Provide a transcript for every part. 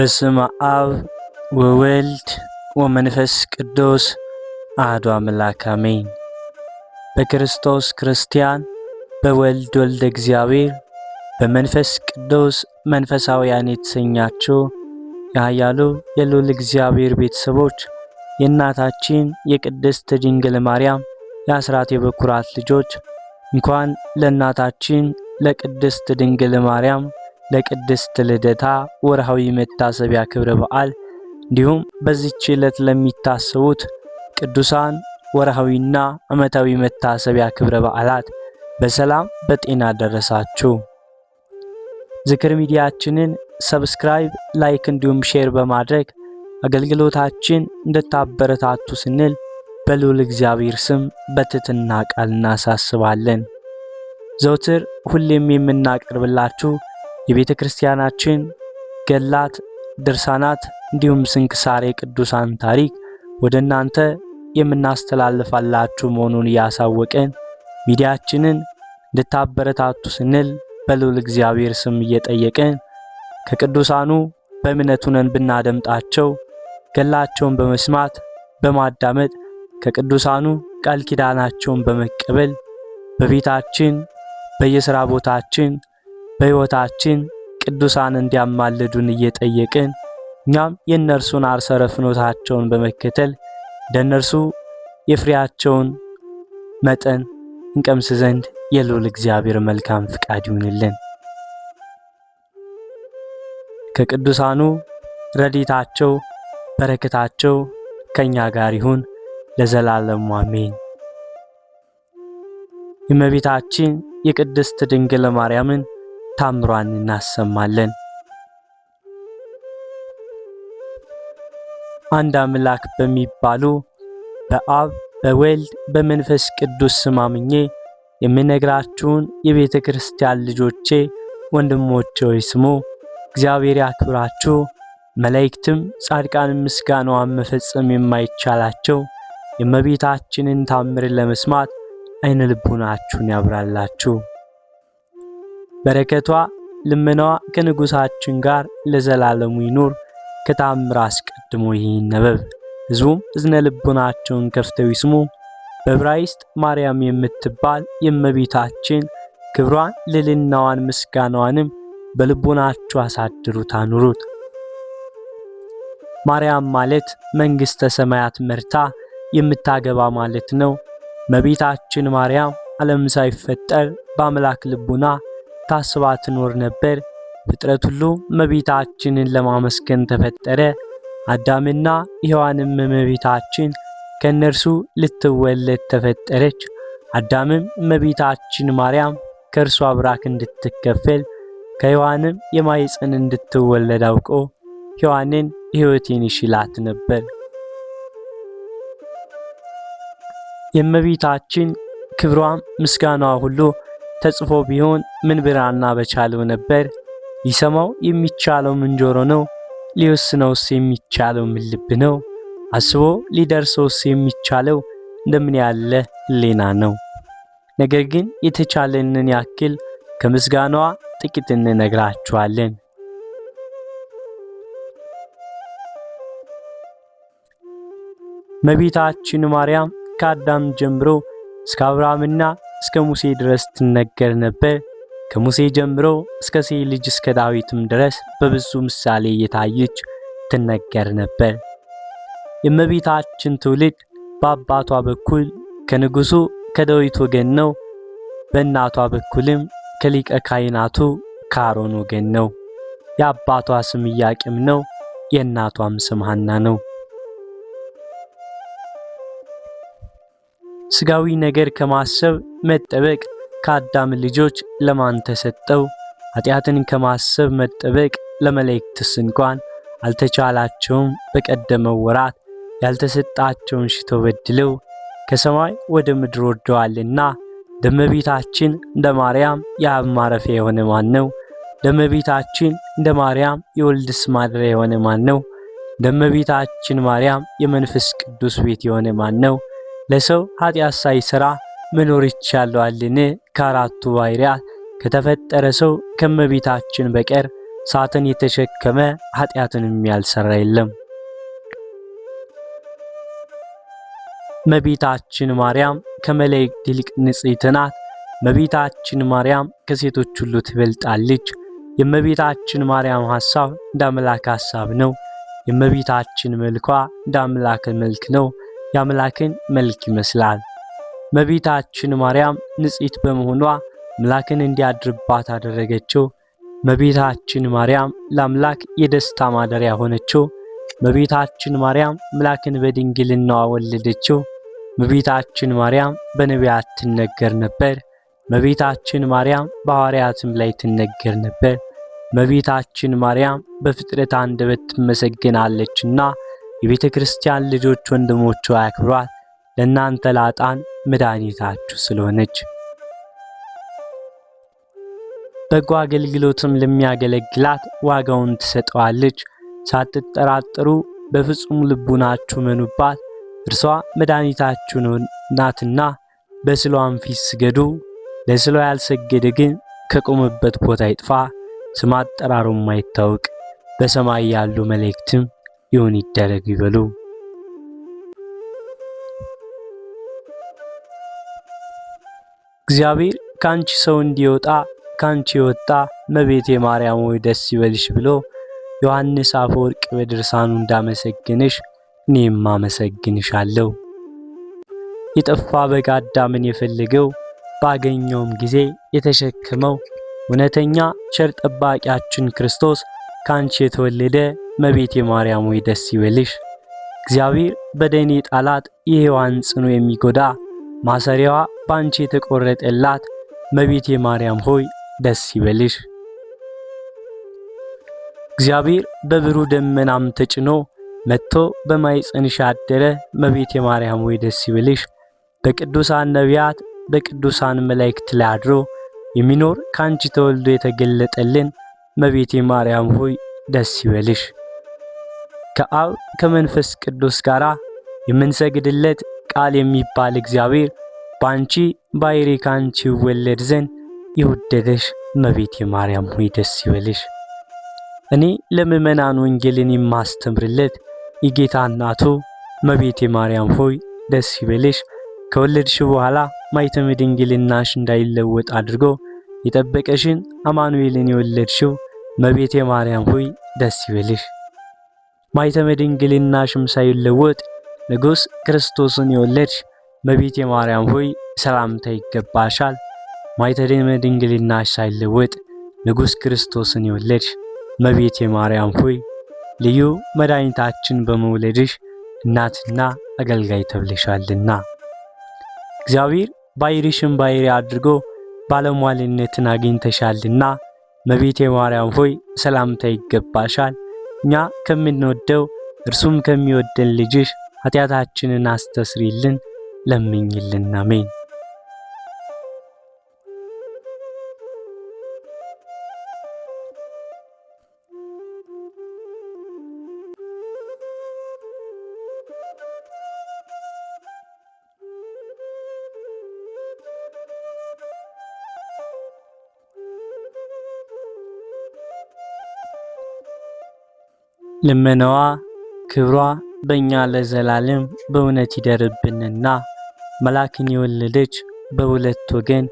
በስመ አብ ወወልድ ወመንፈስ ቅዱስ አሐዱ አምላክ አሜን። በክርስቶስ ክርስቲያን በወልድ ወልደ እግዚአብሔር በመንፈስ ቅዱስ መንፈሳውያን የተሰኛችሁ የኃያሉ የልዑል እግዚአብሔር ቤተሰቦች የእናታችን የቅድስት ድንግል ማርያም የአስራት የበኩራት ልጆች እንኳን ለእናታችን ለቅድስት ድንግል ማርያም ለቅድስት ልደታ ወርሃዊ መታሰቢያ ክብረ በዓል እንዲሁም በዚህች ዕለት ለሚታሰቡት ቅዱሳን ወርሃዊና ዓመታዊ መታሰቢያ ክብረ በዓላት በሰላም በጤና ደረሳችሁ። ዝክር ሚዲያችንን ሰብስክራይብ፣ ላይክ እንዲሁም ሼር በማድረግ አገልግሎታችን እንድታበረታቱ ስንል በልዑል እግዚአብሔር ስም በትህትና ቃል እናሳስባለን። ዘውትር ሁሌም የምናቀርብላችሁ የቤተ ክርስቲያናችን ገላት፣ ድርሳናት እንዲሁም ስንክሳር የቅዱሳን ታሪክ ወደ እናንተ የምናስተላልፋላችሁ መሆኑን እያሳወቅን ሚዲያችንን እንድታበረታቱ ስንል በልዑል እግዚአብሔር ስም እየጠየቅን ከቅዱሳኑ በእምነት ሆነን ብናደምጣቸው ገላቸውን በመስማት በማዳመጥ ከቅዱሳኑ ቃል ኪዳናቸውን በመቀበል በቤታችን በየሥራ ቦታችን በሕይወታችን ቅዱሳን እንዲያማልዱን እየጠየቅን እኛም የእነርሱን አርሰረ ፍኖታቸውን በመከተል እንደነርሱ የፍሬያቸውን መጠን እንቀምስ ዘንድ የልዑል እግዚአብሔር መልካም ፍቃድ ይሁንልን። ከቅዱሳኑ ረድኤታቸው በረከታቸው ከኛ ጋር ይሁን ለዘላለሙ አሜን። የእመቤታችን የቅድስት ድንግል ማርያምን ታምሯን እናሰማለን። አንድ አምላክ በሚባሉ በአብ በወልድ በመንፈስ ቅዱስ ስም አምኜ የምነግራችሁን የቤተ ክርስቲያን ልጆቼ ወንድሞቼ ሆይ ስሙ። እግዚአብሔር ያክብራችሁ። መላእክትም ጻድቃን ምስጋናዋን መፈጸም የማይቻላቸው የእመቤታችንን ታምር ለመስማት አይነ ልቡናችሁን ያብራላችሁ። በረከቷ ልመናዋ ከንጉሳችን ጋር ለዘላለሙ ይኑር። ከታምር አስቀድሞ ይነበብ። ሕዝቡም እዝነ ልቡናቸውን ከፍተው ይስሙ። በዕብራይስጥ ማርያም የምትባል የእመቤታችን ክብሯን ልዕልናዋን ምስጋናዋንም በልቡናችሁ አሳድሩት አኑሩት። ማርያም ማለት መንግሥተ ሰማያት መርታ የምታገባ ማለት ነው። እመቤታችን ማርያም ዓለም ሳይፈጠር በአምላክ ልቡና ታስባ ትኖር ነበር። ፍጥረት ሁሉ እመቤታችንን ለማመስገን ተፈጠረ። አዳምና ሔዋንም እመቤታችን ከእነርሱ ልትወለድ ተፈጠረች። አዳምም እመቤታችን ማርያም ከእርሷ ብራክ እንድትከፈል ከሔዋንም የማኅፀን እንድትወለድ አውቆ ሔዋንን ሕይወቴን ይሽላት ነበር። የእመቤታችን ክብሯም ምስጋናዋ ሁሉ ተጽፎ ቢሆን ምን ብራና በቻለው ነበር። ሊሰማው የሚቻለው ምን ጆሮ ነው? ሊወስነውስ የሚቻለው ምን ልብ ነው? አስቦ ሊደርሰውስ የሚቻለው እንደምን ያለ ሕሊና ነው? ነገር ግን የተቻለንን ያክል ከምስጋናዋ ጥቂት እንነግራችኋለን። እመቤታችን ማርያም ከአዳም ጀምሮ እስከ አብርሃምና እስከ ሙሴ ድረስ ትነገር ነበር። ከሙሴ ጀምሮ እስከ ሴት ልጅ እስከ ዳዊትም ድረስ በብዙ ምሳሌ እየታየች ትነገር ነበር። የእመቤታችን ትውልድ በአባቷ በኩል ከንጉሱ ከዳዊት ወገን ነው። በእናቷ በኩልም ከሊቀ ካህናቱ ከአሮን ወገን ነው። የአባቷ ስም ኢያቄም ነው። የእናቷም ስም ሐና ነው። ስጋዊ ነገር ከማሰብ መጠበቅ ከአዳም ልጆች ለማን ተሰጠው? ኃጢአትን ከማሰብ መጠበቅ ለመላእክትስ እንኳን አልተቻላቸውም። በቀደመው ወራት ያልተሰጣቸውን ሽተው በድለው ከሰማይ ወደ ምድር ወርደዋልና። ለእመቤታችን እንደ ማርያም የአብ ማረፊያ የሆነ ማን ነው? ለእመቤታችን እንደ ማርያም የወልድስ ማደሪያ የሆነ ማን ነው? ለእመቤታችን ማርያም የመንፈስ ቅዱስ ቤት የሆነ ማን ነው? ለሰው ኃጢአት ሳይሰራ መኖር ይቻለዋልን? ከአራቱ ባሕርያት ከተፈጠረ ሰው ከእመቤታችን በቀር እሳትን የተሸከመ ኃጢአትንም ያልሰራ የለም። እመቤታችን ማርያም ከመላእክት ይልቅ ንጽሕት ናት። እመቤታችን ማርያም ከሴቶች ሁሉ ትበልጣለች። የእመቤታችን ማርያም ሐሳብ እንደ አምላክ ሐሳብ ነው። የእመቤታችን መልኳ እንደ አምላክ መልክ ነው። የአምላክን መልክ ይመስላል። እመቤታችን ማርያም ንጽሕት በመሆኗ አምላክን እንዲያድርባት አደረገችው። እመቤታችን ማርያም ለአምላክ የደስታ ማደሪያ ሆነችው። እመቤታችን ማርያም አምላክን በድንግልናዋ ወለደችው። እመቤታችን ማርያም በነቢያት ትነገር ነበር። እመቤታችን ማርያም በሐዋርያትም ላይ ትነገር ነበር። እመቤታችን ማርያም በፍጥረት አንደበት ትመሰገናለችና የቤተ ክርስቲያን ልጆች ወንድሞቿ ያክብሯት፣ ለእናንተ ላጣን መድኃኒታችሁ ስለሆነች። በጎ አገልግሎትም ለሚያገለግላት ዋጋውን ትሰጠዋለች። ሳትጠራጠሩ በፍጹም ልቡናችሁ መኑባት፣ እርሷ መድኃኒታችሁ ናትና። በስሏም ፊት ስገዱ። ለስሏ ያልሰገደ ግን ከቆመበት ቦታ ይጥፋ፣ ስም አጠራሩም አይታወቅ። በሰማይ ያሉ መላእክትም ይሁን ይደረግ ይበሉ። እግዚአብሔር ካንቺ ሰው እንዲወጣ ካንቺ የወጣ እመቤቴ ማርያም ሆይ ደስ ይበልሽ ብሎ ዮሐንስ አፈወርቅ በድርሳኑ እንዳመሰግንሽ እኔም አመሰግንሻለሁ። የጠፋ በግ አዳምን የፈለገው ባገኘውም ጊዜ የተሸከመው እውነተኛ ቸር ጠባቂያችን ክርስቶስ ካንቺ የተወለደ እመቤቴ ማርያም ሆይ ደስ ይበልሽ። እግዚአብሔር በደኔ ጣላት የሔዋን ጽኑ የሚጎዳ ማሰሪያዋ ባንቺ የተቆረጠላት እመቤቴ ማርያም ሆይ ደስ ይበልሽ። እግዚአብሔር በብሩህ ደመናም ተጭኖ መጥቶ በማኅፀንሽ አደረ እመቤቴ ማርያም ሆይ ደስ ይበልሽ። በቅዱሳን ነቢያት በቅዱሳን መላእክት ላይ አድሮ የሚኖር ካንቺ ተወልዶ የተገለጠልን እመቤቴ ማርያም ሆይ ደስ ይበልሽ። ከአብ ከመንፈስ ቅዱስ ጋር የምንሰግድለት ቃል የሚባል እግዚአብሔር ባንቺ ባሕርይ ካንቺ ይወለድ ዘንድ ይወደደሽ እመቤቴ ማርያም ሆይ ደስ ይበልሽ። እኔ ለምእመናን ወንጌልን የማስተምርለት የጌታ እናቱ እመቤቴ ማርያም ሆይ ደስ ይበልሽ። ከወለድሽ በኋላ ማኅተመ ድንግልናሽ እንዳይለወጥ አድርጎ የጠበቀሽን አማኑኤልን የወለድሽው እመቤቴ ማርያም ሆይ ደስ ይበልሽ። ማኅተመ ድንግልናሽም ሳይለወጥ ንጉሥ ክርስቶስን የወለድሽ እመቤቴ ማርያም ሆይ ሰላምታ ይገባሻል። ማኅተመ ድንግልናሽ ሳይለወጥ ንጉሥ ክርስቶስን የወለድሽ እመቤቴ ማርያም ሆይ ልዩ መድኃኒታችን በመውለድሽ እናትና አገልጋይ ተብለሻልና። እግዚአብሔር ባሕርይሽን ባሕርይ አድርጎ ባለሟልነትን አግኝተሻልና እመቤቴ ማርያም ሆይ ሰላምታ ይገባሻል። እኛ ከምንወደው እርሱም ከሚወደን ልጅሽ ኃጢአታችንን አስተስሪልን ለምኝልን። አሜን። ልመናዋ ክብሯ በእኛ ለዘላለም በእውነት ይደርብንና መላክን የወለደች በሁለት ወገን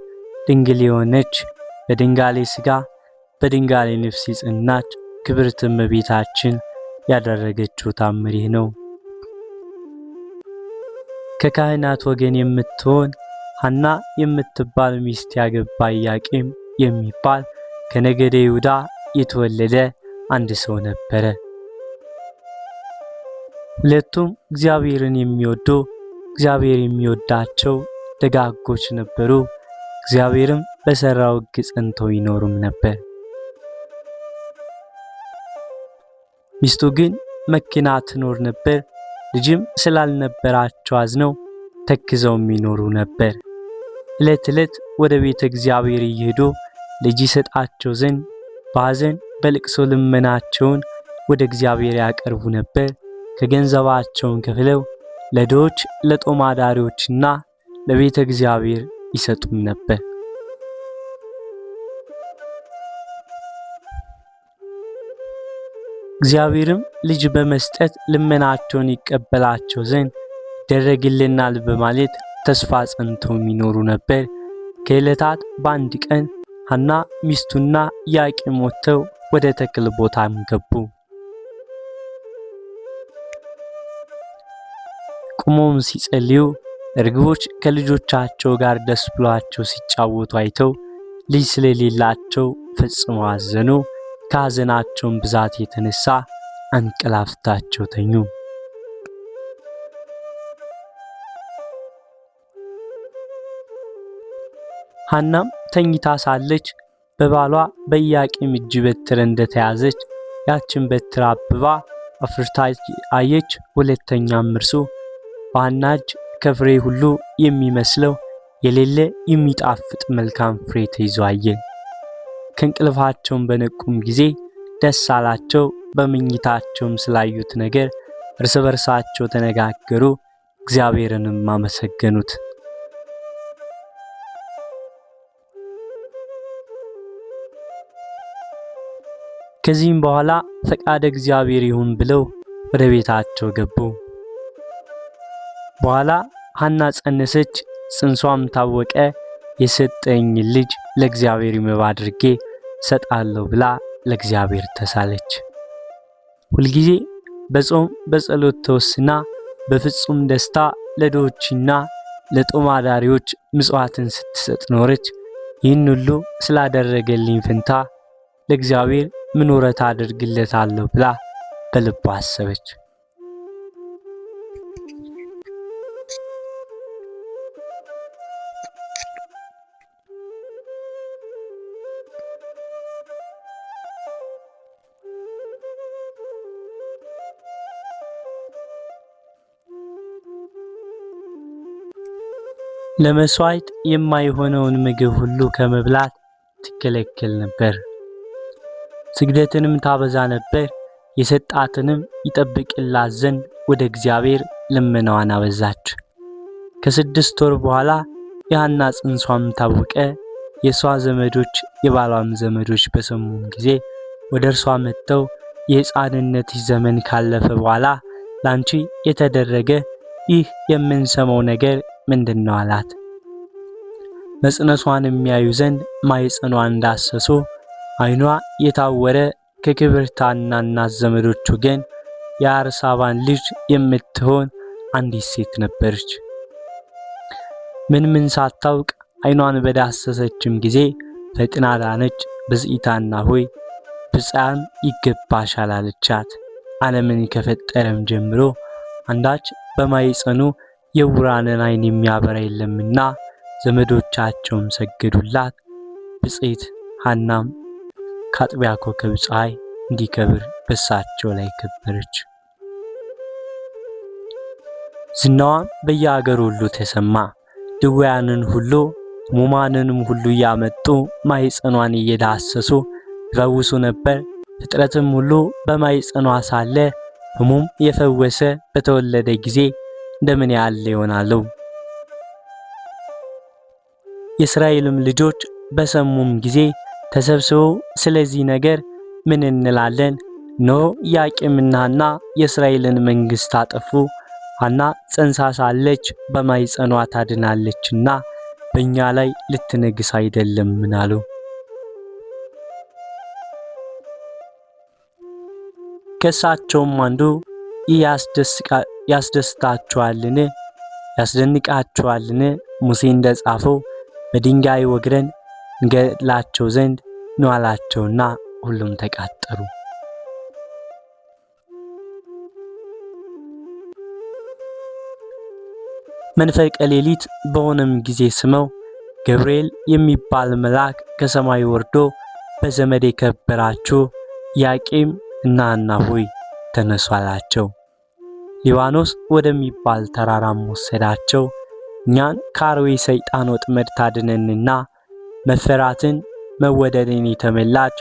ድንግል የሆነች በድንጋሌ ሥጋ በድንጋሌ ነፍስ የጸናች ክብርት እመቤታችን ያደረገችው ታምር ይህ ነው። ከካህናት ወገን የምትሆን ሐና የምትባል ሚስት ያገባ ኢያቄም የሚባል ከነገደ ይሁዳ የተወለደ አንድ ሰው ነበረ። ሁለቱም እግዚአብሔርን የሚወዱ እግዚአብሔር የሚወዳቸው ደጋጎች ነበሩ። እግዚአብሔርም በሰራው ሕግ ጸንተው ይኖሩም ነበር። ሚስቱ ግን መኪና ትኖር ነበር። ልጅም ስላልነበራቸው አዝነው ተክዘውም ይኖሩ ነበር። ዕለት ዕለት ወደ ቤተ እግዚአብሔር እየሄዱ ልጅ ይሰጣቸው ዘንድ በሐዘን በልቅሶ ልመናቸውን ወደ እግዚአብሔር ያቀርቡ ነበር። ከገንዘባቸውን ከፍለው ለድሆች ለጦም አዳሪዎችና ለቤተ እግዚአብሔር ይሰጡም ነበር። እግዚአብሔርም ልጅ በመስጠት ልመናቸውን ይቀበላቸው ዘንድ ይደረግልናል በማለት ተስፋ ጸንተው የሚኖሩ ነበር። ከዕለታት በአንድ ቀን ሐና ሚስቱና ኢያቄም ወጥተው ወደ ተክል ቦታም ገቡ። ቆመውም ሲጸልዩ እርግቦች ከልጆቻቸው ጋር ደስ ብሏቸው ሲጫወቱ አይተው ልጅ ስለሌላቸው ፈጽመው አዘኑ። ከሐዘናቸውም ብዛት የተነሳ አንቀላፍታቸው ተኙ። ሐናም ተኝታ ሳለች በባሏ በኢያቄም እጅ በትር እንደተያዘች ያችን በትር አብባ አፍርታ አየች። ሁለተኛም እርሱ በሐና እጅ ከፍሬ ሁሉ የሚመስለው የሌለ የሚጣፍጥ መልካም ፍሬ ተይዞ አየ። ከእንቅልፋቸውም በነቁም ጊዜ ደስ አላቸው። በመኝታቸውም ስላዩት ነገር እርስ በርሳቸው ተነጋገሩ፣ እግዚአብሔርንም አመሰገኑት። ከዚህም በኋላ ፈቃደ እግዚአብሔር ይሁን ብለው ወደ ቤታቸው ገቡ። በኋላ ሐና ጸነሰች፣ ጽንሷም ታወቀ። የሰጠኝ ልጅ ለእግዚአብሔር መባ አድርጌ ሰጣለሁ ብላ ለእግዚአብሔር ተሳለች። ሁልጊዜ በጾም በጸሎት ተወስና በፍጹም ደስታ ለድሆችና ለጦም አዳሪዎች ምጽዋትን ስትሰጥ ኖረች። ይህን ሁሉ ስላደረገልኝ ፈንታ ለእግዚአብሔር ምን ወረት አድርግለታለሁ ብላ በልቧ አሰበች። ለመስዋዕት የማይሆነውን ምግብ ሁሉ ከመብላት ትከለከል ነበር። ስግደትንም ታበዛ ነበር። የሰጣትንም ይጠብቅላት ዘንድ ወደ እግዚአብሔር ልመናዋን አበዛች። ከ6 ወር በኋላ የሐና ጽንሷም ታወቀ። የሷ ዘመዶች የባሏም ዘመዶች በሰሙም ጊዜ ወደ እርሷ መጥተው የሕፃንነትሽ ዘመን ካለፈ በኋላ ላንቺ የተደረገ ይህ የምንሰማው ነገር ምንድነው አላት። መጽነሷን የሚያዩ ዘንድ ማኅፀኗን እንዳሰሱ ዓይኗ የታወረ ከክብርታና እናት ዘመዶች ወገን የአርሳባን ልጅ የምትሆን አንዲት ሴት ነበረች። ምን ሳታውቅ ዓይኗን በዳሰሰችም ጊዜ ፈጥና ዳነች። ብፅዕታና ሆይ ብፅዓን ይገባሻል አለቻት። ዓለምን ከፈጠረም ጀምሮ አንዳች በማኅፀኑ የዕውራንን ዓይን የሚያበራ የለምና ዘመዶቻቸውም ሰገዱላት። ብፅዕት ሐናም ከአጥቢያ ኮከብ ፀሐይ እንዲከብር በሳቸው ላይ ከበረች። ዝናዋም በየአገሩ ሁሉ ተሰማ። ድውያንን ሁሉ ሕሙማንንም ሁሉ እያመጡ ማኅፀኗን እየዳሰሱ ይፈውሱ ነበር። ፍጥረትም ሁሉ በማኅፀኗ ሳለ ሕሙም የፈወሰ በተወለደ ጊዜ እንደምን ያለ ይሆናሉ። የእስራኤልም ልጆች በሰሙም ጊዜ ተሰብስበው ስለዚህ ነገር ምን እንላለን? እነሆ ኢያቄምና ሐና የእስራኤልን መንግሥት አጠፉ። ሐና ጸንሳ ሳለች በማኅፀኗ ታድናለችና በእኛ ላይ ልትነግስ አይደለምን አሉ። ከእሳቸውም አንዱ ይህ ያስደስታችኋልን? ያስደንቃችኋልን? ሙሴ እንደጻፈው በድንጋይ ወግረን እንገድላቸው ዘንድ ነው አላቸውና ሁሉም ተቃጠሩ። መንፈቀ ሌሊት በሆነም ጊዜ ስመው ገብርኤል የሚባል መልአክ ከሰማይ ወርዶ በዘመድ የከበራችሁ ኢያቄም እና ሐና ሆይ ተነሱ አላቸው። ሊባኖስ ወደሚባል ተራራም ወሰዳቸው። እኛን ከአርዌ ሰይጣን ወጥመድ ታድነንና መፈራትን መወደድን የተመላች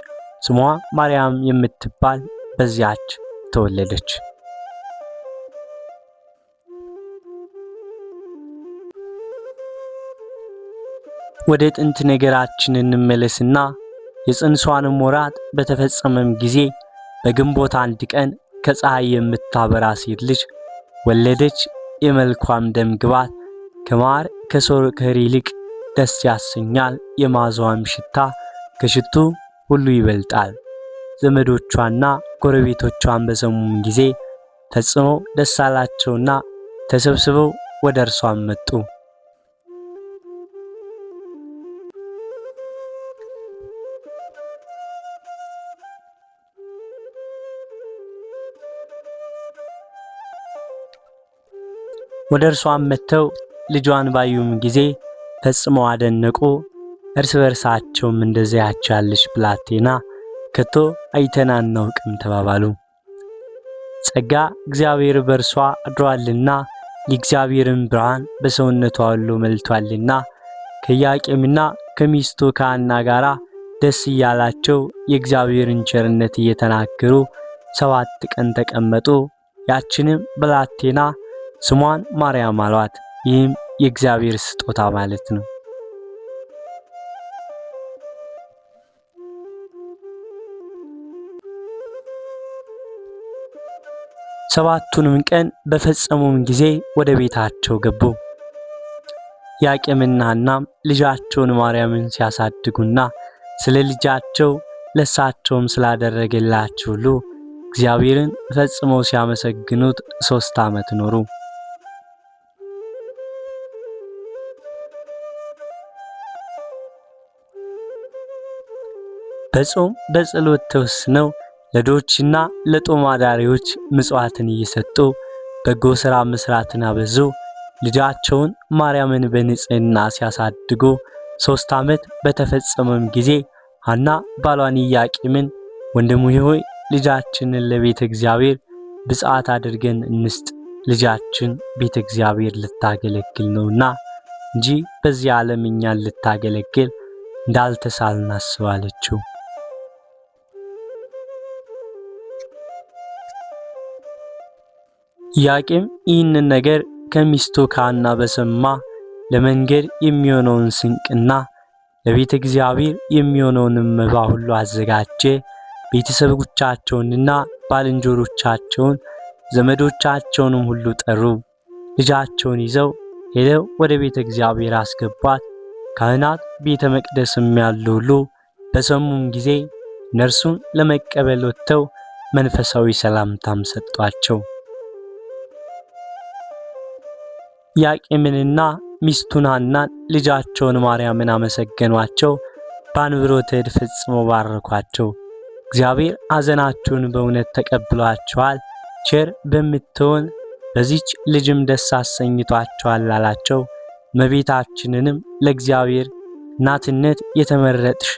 ስሟ ማርያም የምትባል በዚያች ተወለደች። ወደ ጥንት ነገራችን እንመለስና የጽንሷንም ወራት በተፈጸመም ጊዜ በግንቦት 1 ቀን ከፀሐይ የምታበራ ሴት ልጅ ወለደች። የመልኳም ደም ግባት ከማር ከሶርክር ይልቅ ደስ ያሰኛል። የማዛዋም ሽታ ከሽቱ ሁሉ ይበልጣል። ዘመዶቿና ጎረቤቶቿን በሰሙም ጊዜ ፈጽሞ ደስ አላቸውና ተሰብስበው ወደ እርሷ መጡ። ወደ እርሷም መጥተው ልጇን ባዩም ጊዜ ፈጽመው አደነቁ። እርስ በርሳቸውም እንደዚያች ያለች ብላቴና ከቶ አይተን አናውቅም ተባባሉ። ጸጋ እግዚአብሔር በእርሷ አድሯልና የእግዚአብሔርን ብርሃን በሰውነቷ ሁሉ መልቷልና ከኢያቄምና ከሚስቱ ከሐና ጋራ ደስ እያላቸው የእግዚአብሔርን ቸርነት እየተናገሩ 7 ቀን ተቀመጡ። ያችንም ብላቴና ስሟን ማርያም አሏት። ይህም የእግዚአብሔር ስጦታ ማለት ነው። ሰባቱንም ቀን በፈጸሙም ጊዜ ወደ ቤታቸው ገቡ። ኢያቄምና ሐናም ልጃቸውን ማርያምን ሲያሳድጉና ስለ ልጃቸው ለሳቸውም ስላደረገላቸው ሁሉ እግዚአብሔርን ፈጽመው ሲያመሰግኑት 3 ዓመት ኖሩ። በጾም በጸሎት ተወስነው ለድሆችና ለጦም አዳሪዎች ምጽዋትን እየሰጡ በጎ ሥራ መስራትን አበዙ። ልጃቸውን ማርያምን በንጽህና ሲያሳድጉ 3 ዓመት በተፈጸመም ጊዜ ሐና ባሏን ኢያቄምን ወንድሙ ሆይ ልጃችንን ለቤተ እግዚአብሔር ብጽዓት አድርገን እንስጥ፣ ልጃችን ቤተ እግዚአብሔር ልታገለግል ነውና እንጂ በዚህ ዓለም እኛን ልታገለግል እንዳልተሳልን አስባለችው። ኢያቄም ይህንን ነገር ከሚስቱ ከሐና በሰማ ለመንገድ የሚሆነውን ስንቅና ለቤተ እግዚአብሔር የሚሆነውን መባ ሁሉ አዘጋጀ። ቤተሰቦቻቸውንና ባልንጀሮቻቸውን ዘመዶቻቸውንም ሁሉ ጠሩ። ልጃቸውን ይዘው ሄደው ወደ ቤተ እግዚአብሔር አስገቧት። ካህናት ቤተ መቅደስም ያሉ ሁሉ በሰሙም ጊዜ እነርሱን ለመቀበል ወጥተው መንፈሳዊ ሰላምታም ሰጧቸው። ኢያቄምንና ሚስቱን ሐናን ልጃቸውን ማርያምን አመሰገኗቸው። በአንብሮተ እድ ፈጽመው ባረኳቸው። እግዚአብሔር ሐዘናቸውን በእውነት ተቀብሏቸዋል፣ ቸር በምትሆን በዚች ልጅም ደስ አሰኝቷቸዋል አላቸው። እመቤታችንንም ለእግዚአብሔር እናትነት የተመረጥሽ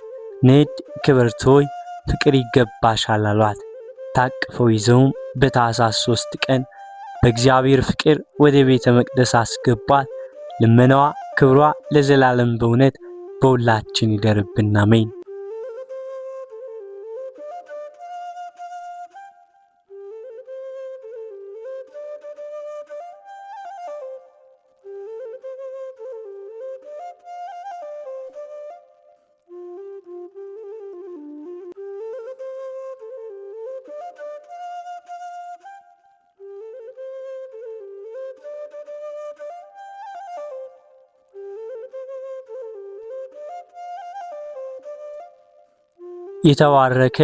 ንዕድ ክብርት ሆይ ፍቅር ይገባሻል አሏት። ታቅፈው ይዘውም በታኅሳስ 3 ቀን በእግዚአብሔር ፍቅር ወደ ቤተ መቅደስ አስገቧት። ልመናዋ ክብሯ ለዘላለም በእውነት በሁላችን ይደርብን፣ አሜን። የተባረከ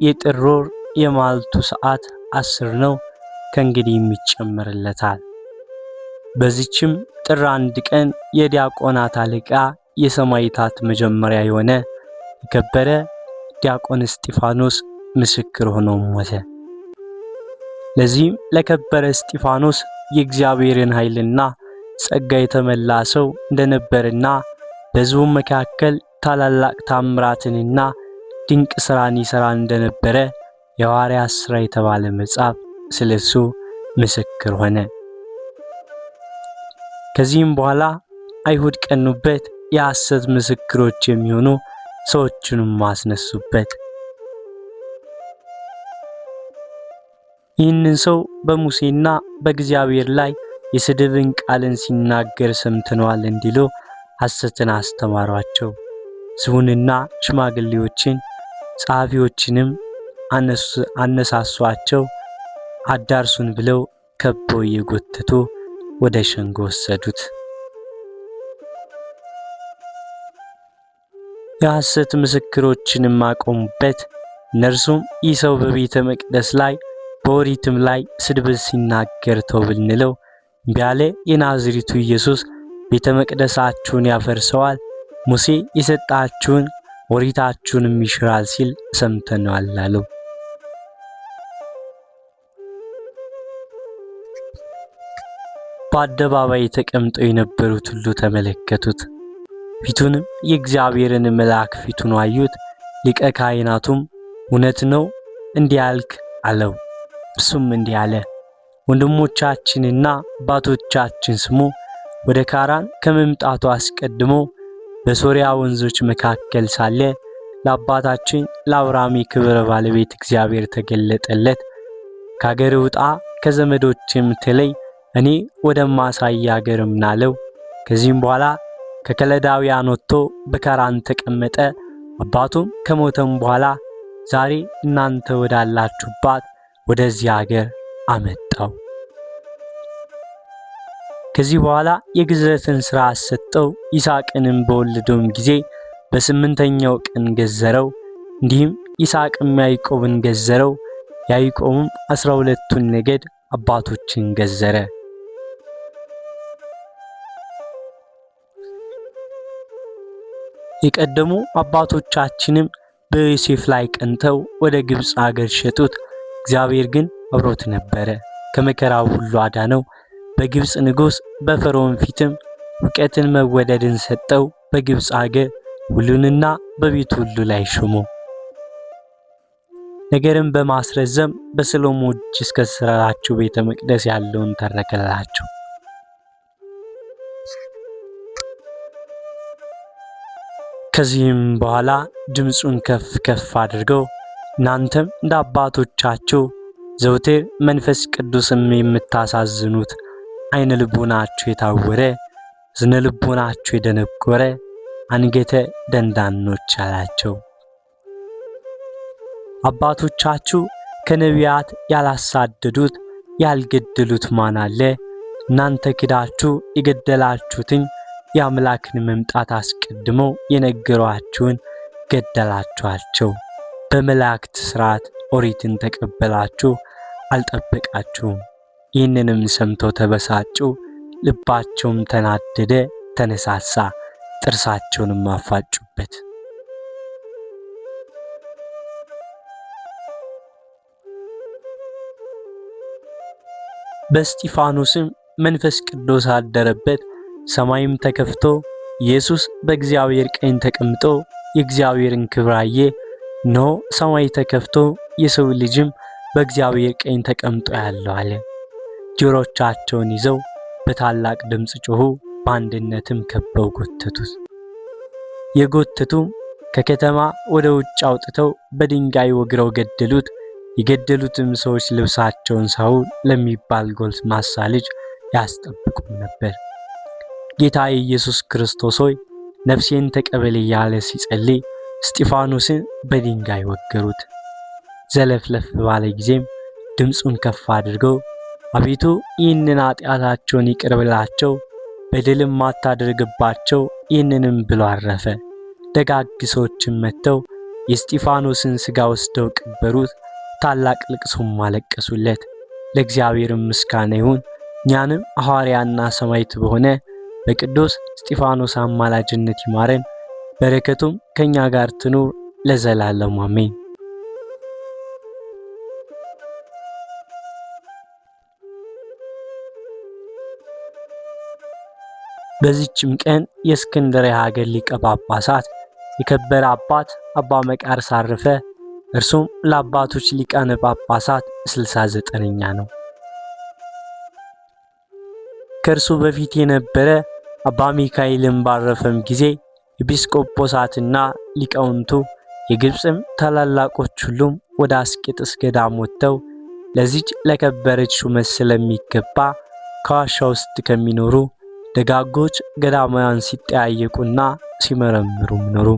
የጥር ወር የማልቱ ሰዓት 10 ነው፣ ከእንግዲህ ይጨመርለታል። በዚህችም ጥር 1 ቀን የዲያቆናት አለቃ የሰማዕታት መጀመሪያ የሆነ የከበረ ዲያቆን እስጢፋኖስ ምስክር ሆኖ ሞተ። ለዚህም ለከበረ እስጢፋኖስ የእግዚአብሔርን ኃይልና ጸጋ የተመላ ሰው እንደነበርና በሕዝቡ መካከል ታላላቅ ታምራትንና ድንቅ ሥራን ይሠራ እንደነበረ የሐዋርያት ሥራ የተባለ መጽሐፍ ስለሱ ምስክር ሆነ። ከዚህም በኋላ አይሁድ ቀኑበት፣ የሐሰት ምስክሮች የሚሆኑ ሰዎችንም አስነሱበት። ይህንን ሰው በሙሴና በእግዚአብሔር ላይ የስድብን ቃልን ሲናገር ሰምተነዋል እንዲሉ ሐሰትን አስተማሯቸው። ሕዝቡንና ሽማግሌዎችን ጸሐፊዎችንም አነሳሷቸው። አዳርሱን ብለው ከበው እየጎተቱ ወደ ሸንጎ ወሰዱት። የሐሰት ምስክሮችንም አቆሙበት። እነርሱም ይህ ሰው በቤተ መቅደስ ላይ በኦሪትም ላይ ስድብ ሲናገር ተው ብንለው እምቢ አለ። የናዝሬቱ ኢየሱስ ቤተ መቅደሳችሁን ያፈርሰዋል፣ ሙሴ የሰጣችሁን ኦሪታችሁንም ይሽራል ሲል ሰምተናል አለው። በአደባባይ ተቀምጠው የነበሩት ሁሉ ተመለከቱት። ፊቱንም የእግዚአብሔርን መልአክ ፊቱን አዩት። ሊቀ ካህናቱም እውነት ነው እንዲህ አልክ አለው። እርሱም እንዲህ አለ፣ ወንድሞቻችንና አባቶቻችን ስሙ ወደ ካራን ከመምጣቱ አስቀድሞ በሶርያ ወንዞች መካከል ሳለ ለአባታችን ለአብርሃም የክብር ባለቤት እግዚአብሔር ተገለጠለት። ከአገር ውጣ፣ ከዘመዶችም ተለይ፣ እኔ ወደማሳይ አገርም ናለው። ከዚህም በኋላ ከከለዳውያን ወጥቶ በካራን ተቀመጠ። አባቱም ከሞተም በኋላ ዛሬ እናንተ ወዳላችሁባት ወደዚህ አገር አመጣው። ከዚህ በኋላ የግዝረትን ሥራ ሰጠው። ይስሐቅንም በወለደውም ጊዜ በ8ኛው ቀን ገዘረው። እንዲህም ይስሐቅም ያዕቆብን ገዘረው። ያዕቆብም 12ቱን ነገድ አባቶችን ገዘረ። የቀደሙ አባቶቻችንም በዮሴፍ ላይ ቀንተው ወደ ግብጽ አገር ሸጡት። እግዚአብሔር ግን አብሮት ነበረ፣ ከመከራው ሁሉ አዳነው። በግብጽ ንጉሥ በፈርዖን ፊትም እውቀትን መወደድን ሰጠው። በግብጽ አገር ሁሉንና በቤቱ ሁሉ ላይ ሾሞ ነገርን በማስረዘም በሰሎሞን እጅ እስከተሰራችው ቤተ መቅደስ ያለውን ተረከላቸው። ከዚህም በኋላ ድምፁን ከፍ ከፍ አድርገው እናንተም እንደ አባቶቻችሁ ዘውትር መንፈስ ቅዱስም የምታሳዝኑት አይነ ልቦናችሁ የታወረ ዝነ ልቦናችሁ የደነቆረ አንገተ ደንዳኖች አላቸው። አባቶቻችሁ ከነቢያት ያላሳደዱት ያልገደሉት ማን አለ? እናንተ ክዳችሁ የገደላችሁትን የአምላክን መምጣት አስቀድመው የነገሯችሁን ገደላችኋቸው። በመላእክት ሥርዓት ኦሪትን ተቀበላችሁ፣ አልጠበቃችሁም። ይህንንም ሰምተው ተበሳጩ፣ ልባቸውም ተናደደ፣ ተነሳሳ፣ ጥርሳቸውንም አፋጩበት። በእስጢፋኖስም መንፈስ ቅዱስ አደረበት። ሰማይም ተከፍቶ ኢየሱስ በእግዚአብሔር ቀኝ ተቀምጦ የእግዚአብሔርን ክብር አየ። እነሆ ሰማይ ተከፍቶ የሰው ልጅም በእግዚአብሔር ቀኝ ተቀምጦ ያለው አለ። ጆሮቻቸውን ይዘው በታላቅ ድምፅ ጮኹ፣ በአንድነትም ከበው ጎተቱት። የጎተቱም ከከተማ ወደ ውጭ አውጥተው በድንጋይ ወግረው ገደሉት። የገደሉትም ሰዎች ልብሳቸውን ሳውል ለሚባል ጎልማሳ ልጅ ያስጠብቁ ነበር። ጌታ ኢየሱስ ክርስቶስ ሆይ ነፍሴን ተቀበል እያለ ሲጸልይ እስጢፋኖስን በድንጋይ ወገሩት። ዘለፍለፍ ባለ ጊዜም ድምፁን ከፍ አድርገው አቤቱ ይህንን ኃጢአታቸውን ይቅር በላቸው፣ በደልም አታድርግባቸው፣ ይህንንም ብሎ አረፈ። ደጋግ ሰዎችም መጥተው የእስጢፋኖስን ሥጋ ወስደው ቀበሩት። ታላቅ ልቅሶም አለቀሱለት። ለእግዚአብሔርም ምስጋና ይሁን። እኛንም ሐዋርያና ሰማዕት በሆነ በቅዱስ እስጢፋኖስ አማላጅነት ይማረን፣ በረከቱም ከኛ ጋር ትኑር ለዘላለሙ አሜን። በዚህችም ቀን የእስክንድርያ ሀገር ሊቀ ጳጳሳት የከበረ አባት አባ መቃርስ አረፈ። እርሱም ለአባቶች ሊቃነ ጳጳሳት 69ኛ ነው። ከእርሱ በፊት የነበረ አባ ሚካኤልም ባረፈም ጊዜ ኤጲስቆጶሳትና ሊቃውንቱ የግብፅም ታላላቆች ሁሉም ወደ አስቄጥስ ገዳም ወጥተው ለዚች ለከበረች ሹመት ስለሚገባ ከዋሻ ውስጥ ከሚኖሩ ደጋጎች ገዳማውያን ሲጠያየቁና ሲመረምሩም ኖሩ።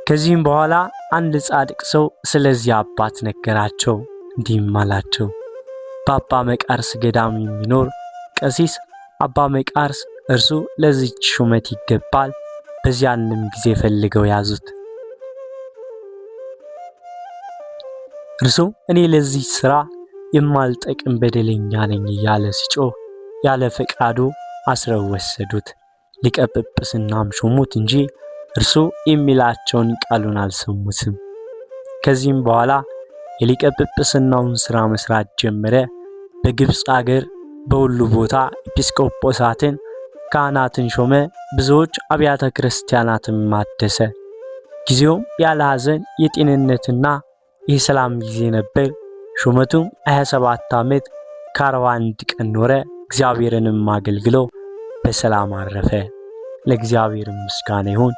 ከዚህም በኋላ አንድ ጻድቅ ሰው ስለዚህ አባት ነገራቸው። እንዲህም አላቸው፣ በአባ መቃርስ ገዳም የሚኖር ቀሲስ አባ መቃርስ እርሱ ለዚች ሹመት ይገባል። በዚያንም ጊዜ ፈልገው ያዙት። እርሱ እኔ ለዚህ ሥራ የማልጠቅም በደለኛ ነኝ እያለ ሲጮህ ያለ ፈቃዱ አስረው ወሰዱት። ሊቀ ጵጵስናም ሾሙት እንጂ እርሱ የሚላቸውን ቃሉን አልሰሙትም። ከዚህም በኋላ የሊቀ ጵጵስናውን ሥራ መስራት ጀመረ። በግብፅ አገር በሁሉ ቦታ ኤጲስቆጶሳትን፣ ካህናትን ሾመ። ብዙዎች አብያተ ክርስቲያናትን ማደሰ። ጊዜውም ያለ ሐዘን የጤንነትና የሰላም ጊዜ ነበር። ሹመቱም 27 ዓመት ከ41 ቀን ኖረ። እግዚአብሔርንም አገልግሎ በሰላም አረፈ። ለእግዚአብሔር ምስጋና ይሁን።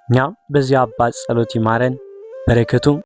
እኛም በዚህ አባት ጸሎት ይማረን፣ በረከቱም